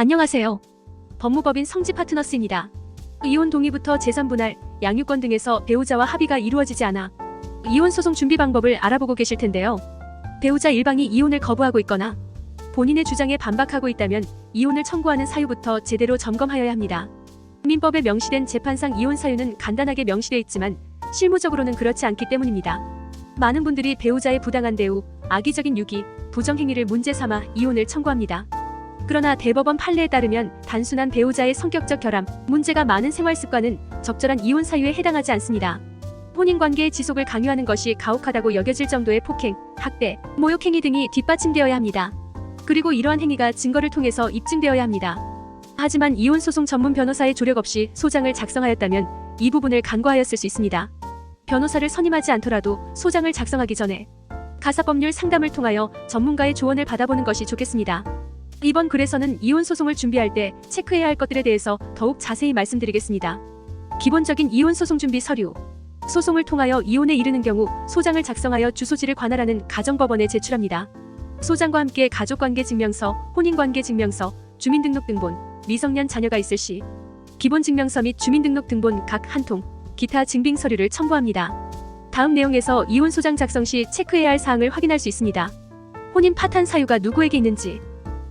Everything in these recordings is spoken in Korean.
안녕하세요. 법무법인 성지 파트너스입니다. 이혼 동의부터 재산 분할, 양육권 등에서 배우자와 합의가 이루어지지 않아 이혼 소송 준비 방법을 알아보고 계실 텐데요. 배우자 일방이 이혼을 거부하고 있거나 본인의 주장에 반박하고 있다면 이혼을 청구하는 사유부터 제대로 점검하여야 합니다. 민법에 명시된 재판상 이혼 사유는 간단하게 명시되어 있지만 실무적으로는 그렇지 않기 때문입니다. 많은 분들이 배우자의 부당한 대우, 악의적인 유기, 부정행위를 문제 삼아 이혼을 청구합니다. 그러나 대법원 판례에 따르면 단순한 배우자의 성격적 결함, 문제가 많은 생활습관은 적절한 이혼 사유에 해당하지 않습니다. 혼인관계의 지속을 강요하는 것이 가혹하다고 여겨질 정도의 폭행, 학대, 모욕행위 등이 뒷받침되어야 합니다. 그리고 이러한 행위가 증거를 통해서 입증되어야 합니다. 하지만 이혼소송 전문 변호사의 조력 없이 소장을 작성하였다면 이 부분을 간과하였을 수 있습니다. 변호사를 선임하지 않더라도 소장을 작성하기 전에 가사법률 상담을 통하여 전문가의 조언을 받아보는 것이 좋겠습니다. 이번 글에서는 이혼소송을 준비할 때 체크해야 할 것들에 대해서 더욱 자세히 말씀드리겠습니다. 기본적인 이혼소송 준비 서류. 소송을 통하여 이혼에 이르는 경우 소장을 작성하여 주소지를 관할하는 가정법원에 제출합니다. 소장과 함께 가족관계증명서, 혼인관계증명서, 주민등록등본, 미성년 자녀가 있을 시 기본증명서 및 주민등록등본 각 한 통, 기타 증빙서류를 첨부합니다. 다음 내용에서 이혼소장 작성 시 체크해야 할 사항을 확인할 수 있습니다. 혼인 파탄 사유가 누구에게 있는지.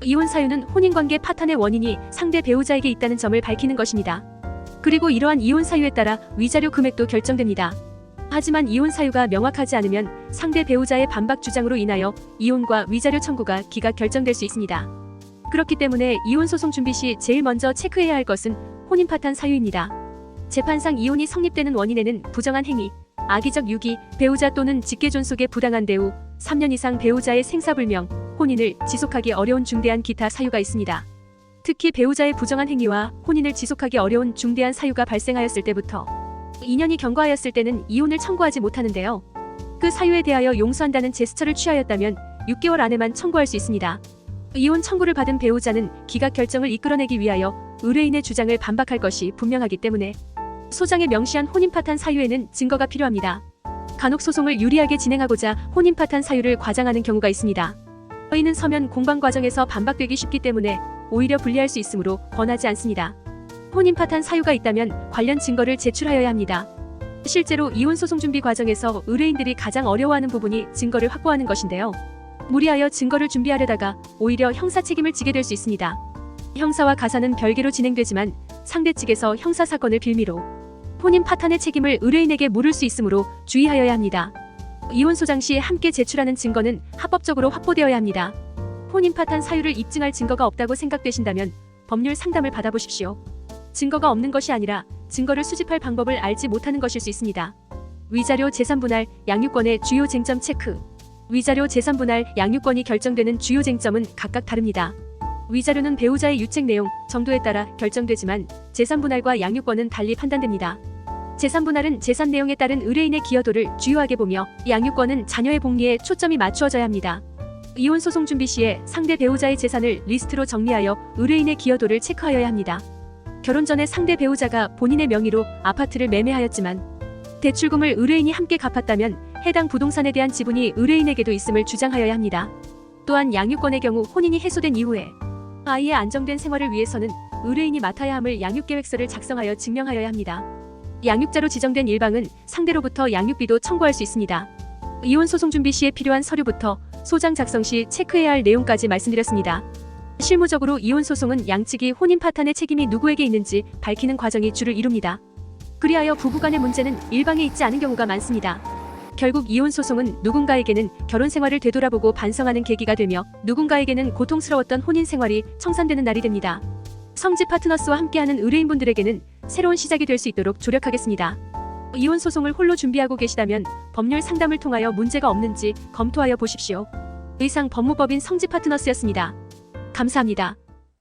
이혼 사유는 혼인관계 파탄의 원인이 상대 배우자에게 있다는 점을 밝히는 것입니다. 그리고 이러한 이혼 사유에 따라 위자료 금액도 결정됩니다. 하지만 이혼 사유가 명확하지 않으면 상대 배우자의 반박 주장으로 인하여 이혼과 위자료 청구가 기각 결정될 수 있습니다. 그렇기 때문에 이혼 소송 준비 시 제일 먼저 체크해야 할 것은 혼인 파탄 사유입니다. 재판상 이혼이 성립되는 원인에는 부정한 행위, 악의적 유기, 배우자 또는 직계존속의 부당한 대우, 3년 이상 배우자의 생사불명, 혼인을 지속하기 어려운 중대한 기타 사유가 있습니다. 특히 배우자의 부정한 행위와 혼인을 지속하기 어려운 중대한 사유가 발생하였을 때부터 2년이 경과하였을 때는 이혼을 청구하지 못하는데요. 그 사유에 대하여 용서한다는 제스처를 취하였다면 6개월 안에만 청구할 수 있습니다. 이혼 청구를 받은 배우자는 기각 결정을 이끌어내기 위하여 의뢰인의 주장을 반박할 것이 분명하기 때문에 소장에 명시한 혼인 파탄 사유에는 증거가 필요합니다. 간혹 소송을 유리하게 진행하고자 혼인 파탄 사유를 과장하는 경우가 있습니다. 이는 서면 공방 과정에서 반박되기 쉽기 때문에 오히려 불리할 수 있으므로 권하지 않습니다. 혼인 파탄 사유가 있다면 관련 증거를 제출하여야 합니다. 실제로 이혼 소송 준비 과정에서 의뢰인들이 가장 어려워하는 부분이 증거를 확보하는 것인데요. 무리하여 증거를 준비하려다가 오히려 형사 책임을 지게 될 수 있습니다. 형사와 가사는 별개로 진행되지만 상대 측에서 형사 사건을 빌미로 혼인 파탄의 책임을 의뢰인에게 물을 수 있으므로 주의하여야 합니다. 이혼 소장 시 함께 제출하는 증거는 합법적으로 확보되어야 합니다. 혼인 파탄 사유를 입증할 증거가 없다고 생각되신다면 법률 상담을 받아보십시오. 증거가 없는 것이 아니라 증거를 수집할 방법을 알지 못하는 것일 수 있습니다. 위자료 재산분할, 양육권의 주요 쟁점 체크. 위자료 재산분할, 양육권이 결정되는 주요 쟁점은 각각 다릅니다. 위자료는 배우자의 유책 내용, 정도에 따라 결정되지만 재산분할과 양육권은 달리 판단됩니다. 재산분할은 재산 내용에 따른 의뢰인의 기여도를 주요하게 보며 양육권은 자녀의 복리에 초점이 맞추어져야 합니다. 이혼 소송 준비 시에 상대 배우자의 재산을 리스트로 정리하여 의뢰인의 기여도를 체크하여야 합니다. 결혼 전에 상대 배우자가 본인의 명의로 아파트를 매매하였지만 대출금을 의뢰인이 함께 갚았다면 해당 부동산에 대한 지분이 의뢰인에게도 있음을 주장하여야 합니다. 또한 양육권의 경우 혼인이 해소된 이후에 아이의 안정된 생활을 위해서는 의뢰인이 맡아야 함을 양육계획서를 작성하여 증명하여야 합니다. 양육자로 지정된 일방은 상대로부터 양육비도 청구할 수 있습니다. 이혼 소송 준비 시에 필요한 서류부터 소장 작성 시 체크해야 할 내용까지 말씀드렸습니다. 실무적으로 이혼 소송은 양측이 혼인 파탄의 책임이 누구에게 있는지 밝히는 과정이 주를 이룹니다. 그리하여 부부 간의 문제는 일방에 있지 않은 경우가 많습니다. 결국 이혼 소송은 누군가에게는 결혼 생활을 되돌아보고 반성하는 계기가 되며 누군가에게는 고통스러웠던 혼인 생활이 청산되는 날이 됩니다. 성지 파트너스와 함께하는 의뢰인분들에게는 새로운 시작이 될 수 있도록 조력하겠습니다. 이혼 소송을 홀로 준비하고 계시다면 법률 상담을 통하여 문제가 없는지 검토하여 보십시오. 이상 법무법인 성지 파트너스였습니다. 감사합니다.